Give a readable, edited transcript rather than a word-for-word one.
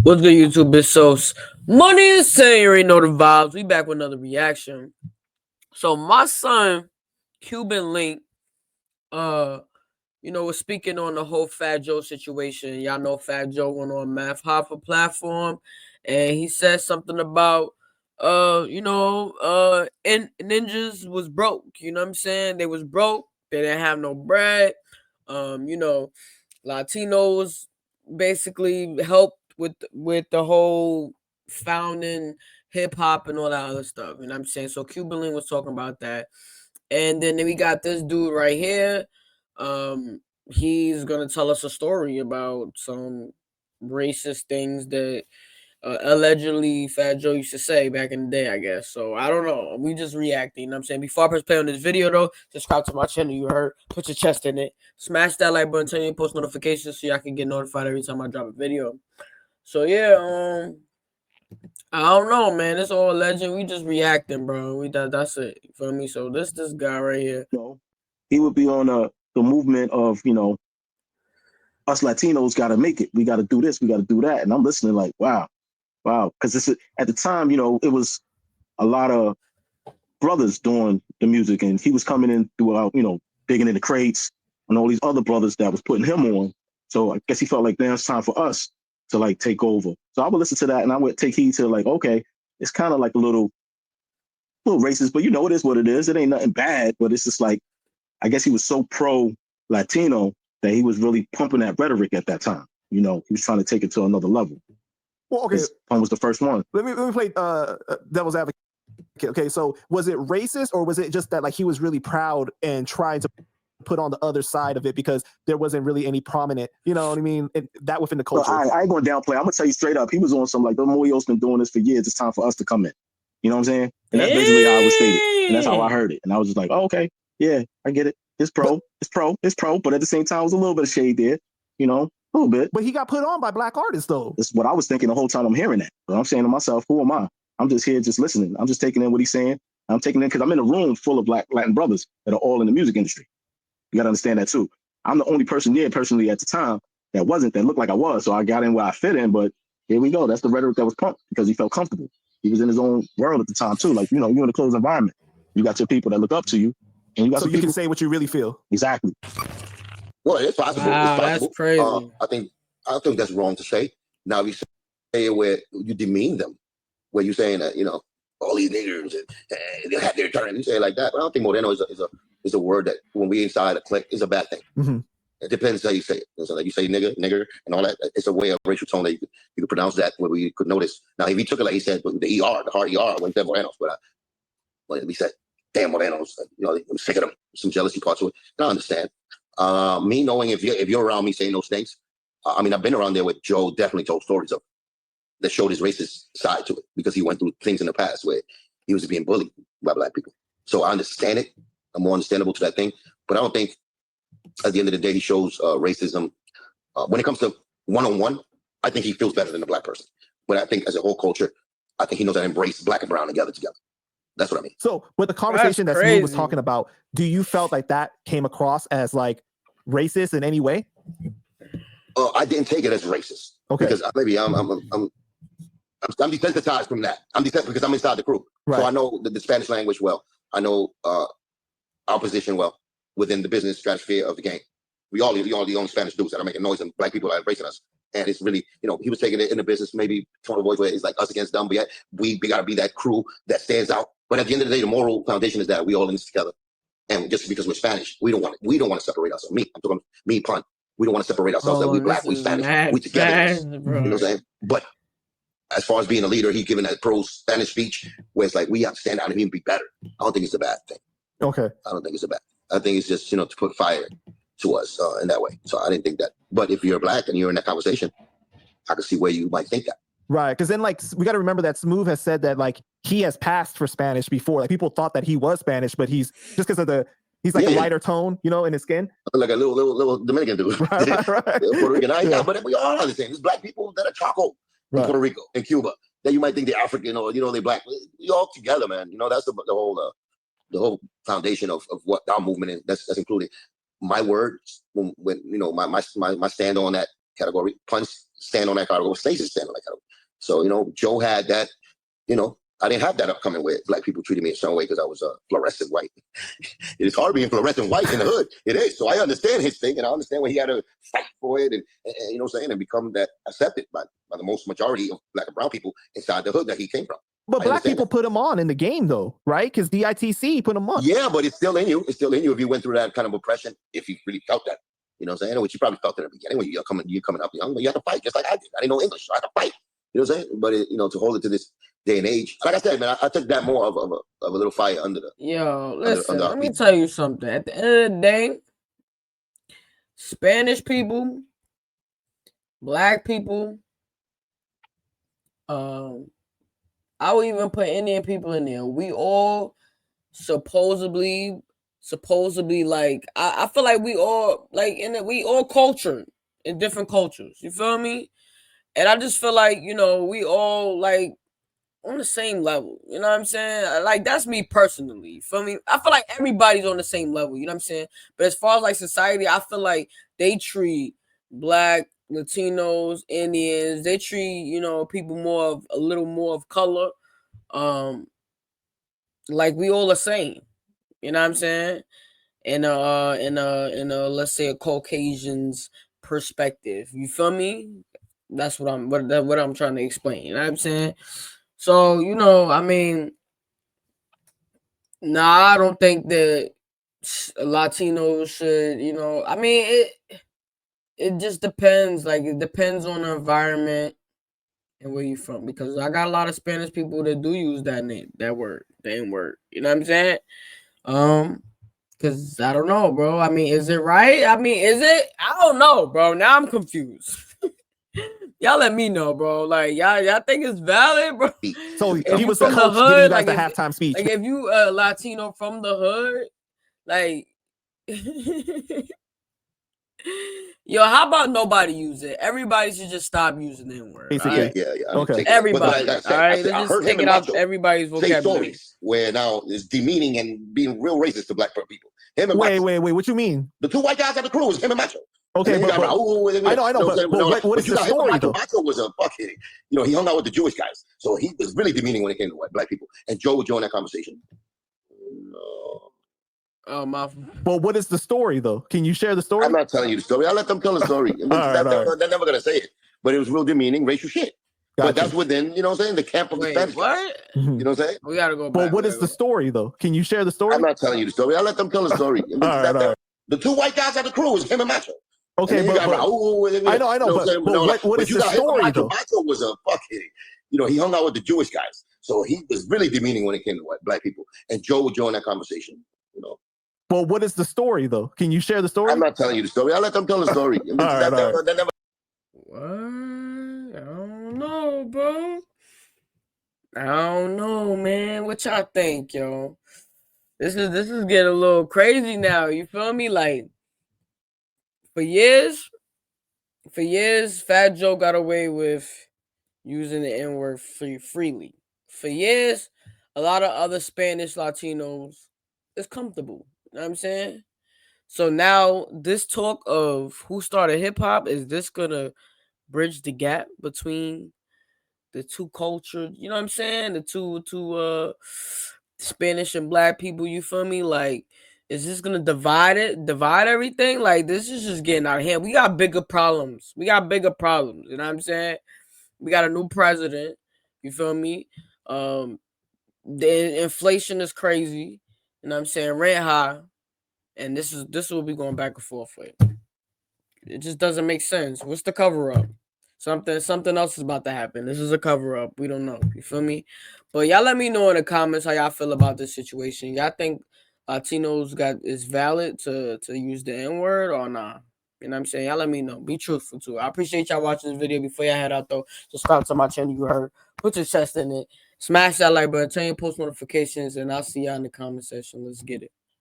What's good, YouTube? It's Sos. Money is saying you already know the vibes. We back with another reaction. So my son, Cuban Link, uh, was speaking on the whole Fat Joe situation. Y'all know Fat Joe went on Math Hoffa platform, and he said something about and ninjas was broke. You know what I'm saying? They was broke. They didn't have no bread. Latinos basically helped with the whole founding hip hop and all that other stuff. You know what I'm saying? So Cuban Link was talking about that. And then we got this dude right here. He's gonna tell us a story about some racist things that allegedly Fat Joe used to say back in the day, I guess. So I don't know. We just reacting. You know what I'm saying? Before I press play on this video though, subscribe to my channel. You heard? Put your chest in it. Smash that like button, turn on post notifications so y'all can get notified every time I drop a video. So yeah, I don't know, man. It's all legend. We just reacting, bro. That's it. You feel me? So this guy right here. He would be on the movement of, us Latinos got to make it. We got to do this. We got to do that. And I'm listening like, wow. Because this at the time, it was a lot of brothers doing the music, and he was coming in throughout, digging in the crates and all these other brothers that was putting him on. So I guess he felt like, now it's time for us to like take over. So I would listen to that, and I would take heed to like, okay, it's kind of like a little racist, but it is what it is. It ain't nothing bad, but it's just like, I guess he was so pro Latino that he was really pumping that rhetoric at that time. He was trying to take it to another level. Well, okay. His pun was the first one. Let me play devil's advocate. Okay, so was it racist, or was it just that like he was really proud and trying to put on the other side of it because there wasn't really any prominent, you know what I mean, that within the culture? So I ain't going to downplay. I'm going to tell you straight up. He was on some like, the Moyo's been doing this for years. It's time for us to come in. You know what I'm saying? And that's basically how it was stated. And that's how I heard it. And I was just like, oh, okay, yeah, I get it. It's pro. But at the same time, it was a little bit of shade there, a little bit. But he got put on by black artists, though. That's what I was thinking the whole time I'm hearing that. But I'm saying to myself, who am I? I'm just here, just listening. I'm just taking in what he's saying. I'm taking in because I'm in a room full of black Latin brothers that are all in the music industry. You got to understand that too. I'm the only person there personally at the time that looked like I was. So I got in where I fit in. But here we go. That's the rhetoric that was pumped because he felt comfortable. He was in his own world at the time too. Like, you're in a closed environment. You got your people that look up to you. And you got so you can say what you really feel. Exactly. Well, it's possible. Wow, it's possible. That's crazy. I think that's wrong to say. Now, if you say it where you demean them, where you're saying that, all these niggers and they have their turn, you say it like that. But I don't think Moreno is a word that when we inside a clique is a bad thing. Mm-hmm. It depends how you say it. So like you say nigger, and all that. It's a way of racial tone that you could pronounce that where we could notice. Now, if he took it like he said, but the ER, the hard ER, when he said Morenos, but he said, damn Morenos, I'm sick of them. Some jealousy parts to it. And I understand. Me knowing if you're around me saying those things, I've been around there with Joe. Definitely told stories of that showed his racist side to it because he went through things in the past where he was being bullied by black people. So I understand it. I'm more understandable to that thing. But I don't think at the end of the day he shows racism. When it comes to one-on-one, I think he feels better than a black person. But I think as a whole culture, I think he knows how to embrace black and brown together. That's what I mean. So with the conversation that Smooth was talking about, do you felt like that came across as like racist in any way? I didn't take it as racist. Okay. Because maybe I'm desensitized from that. I'm desensitized because I'm inside the crew. Right. So I know the Spanish language well. I know our position well within the business stratosphere of the game. We all the only Spanish dudes that are making noise and black people are embracing us. And it's really, he was taking it in the business, maybe tone of voice where it's like us against them, but yet we got to be that crew that stands out. But at the end of the day, the moral foundation is that we all in this together. And just because we're Spanish, we don't want to separate ourselves. I'm talking me, pun. We don't want to separate ourselves. That we black, we Spanish, we together. You know what I'm saying? But as far as being a leader, he's giving that pro Spanish speech where it's like we have to stand out and even be better. I don't think it's a bad thing. Okay. I don't think it's a bad thing. I think it's just, to put fire to us in that way. So I didn't think that. But if you're black and you're in that conversation, I can see where you might think that. Right. Because then like we got to remember that Smooth has said that like he has passed for Spanish before. Like people thought that he was Spanish, but he's just because of he's like a lighter tone, in his skin. Like a little Dominican dude. Right. Puerto Rican. But we all understand. There's black people that are charcoal in Puerto Rico and Cuba. That you might think they're African or, they're black. We all together, man. That's the whole foundation of what our movement is. That's included. My words, when my stand on that category. Punch stand on that category. Stacey stand on that category. So, you know, Joe had that, you know, I didn't have that upcoming where black people treated me a certain way because I was fluorescent white. It's hard being fluorescent white in the hood. It is. So I understand his thing, and I understand when he had to fight for it, and you know what I'm saying, and become that accepted by the most majority of black and brown people inside the hood that he came from. But black people put him on in the game, though, right? Because DITC put him on. Yeah, but it's still in you. It's still in you if you went through that kind of oppression, if you really felt that. You know what I'm saying? Which you probably felt in the beginning when you're coming up young, but you have to fight just like I did. I didn't know English, so I had to fight. You know what I'm saying? But, you know, to hold it to this day and age, like I said, man, I took that more of a little fire under the... Yo, listen, let me tell you something. At the end of the day, Spanish people, black people, I would even put Indian people in there. We all supposedly like I feel like we all like we all cultured in different cultures. You feel me? And I just feel like, you know, we all like on the same level. You know what I'm saying? Like that's me personally. You feel me? I feel like everybody's on the same level. You know what I'm saying? But as far as like society, I feel like they treat black, Latinos, Indians, they treat, you know, people a little more of color, like we all the same. You know what I'm saying? In let's say a Caucasian's perspective. You feel me? That's what I'm trying to explain. You know what I'm saying? So, you know, I mean, nah, I don't think that Latinos should, you know, I mean, it just depends. Like, it depends on the environment and where you from. Because I got a lot of Spanish people that do use that word, the N-word. You know what I'm saying? Because I don't know, bro. I mean, is it right? I mean, is it? I don't know, bro. Now I'm confused. Y'all let me know, bro. Like, y'all think it's valid, bro? So he was the coach giving you guys the halftime speech. Like, if you Latino from the hood, like, yo, how about nobody use it? Everybody should just stop using the N-word. Basically, right? Yeah. Okay. Everybody. Like all right, I let's heard just take it out everybody's vocabulary. stories where now it's demeaning and being real racist to black people. Him and Wait. Macho. What you mean? The two white guys at the crew was him and Macho. Okay, but I know. But what is the story though? Macho was a fuckhead. You know, he hung out with the Jewish guys, so he was really demeaning when it came to black people. And Joe would join that conversation. No. Oh my. Well, what is the story though? Can you share the story? I'm not telling you the story. I'll let them tell the story. I mean, they're never gonna say it, but it was real demeaning, racial shit. Gotcha. But that's within, you know what I'm saying, the camp of the Spanish guys. You know what I'm saying? We gotta go back. Well, what is the story though? Can you share the story? I'm not telling you the story. I'll let them tell the story. I mean, the two white guys at the crew was him and Macho. Okay, but I know. But what is the story though? Macho was a fuckhead. You know, he hung out with the Jewish guys, so he was really demeaning when it came to black people. And Joe would join that conversation. You know. Well, what is the story though? Can you share the story? I'm not telling you the story. I'll let them tell the story. I mean, What? I don't know, bro. I don't know, man. What y'all think, yo? This is getting a little crazy now. You feel me? Like for years, Fat Joe got away with using the N-word freely. For years, a lot of other Spanish Latinos is comfortable. You know what I'm saying? So now this talk of who started hip hop, is this gonna bridge the gap between the two cultures? You know what I'm saying? The two Spanish and black people, you feel me? Like, is this gonna divide everything? Like, this is just getting out of hand. We got bigger problems. You know what I'm saying? We got a new president. You feel me? The inflation is crazy. You know what I'm saying? Rent high. And this will be going back and forth with. It just doesn't make sense. What's the cover up? Something else is about to happen. This is a cover up. We don't know. You feel me? But y'all let me know in the comments how y'all feel about this situation. Y'all think Latinos is valid to use the N-word or not? You know what I'm saying? Y'all let me know. Be truthful too. I appreciate y'all watching this video. Before y'all head out though, subscribe to my channel. You heard. Put your chest in it. Smash that like button. Turn your post notifications, and I'll see y'all in the comment section. Let's get it.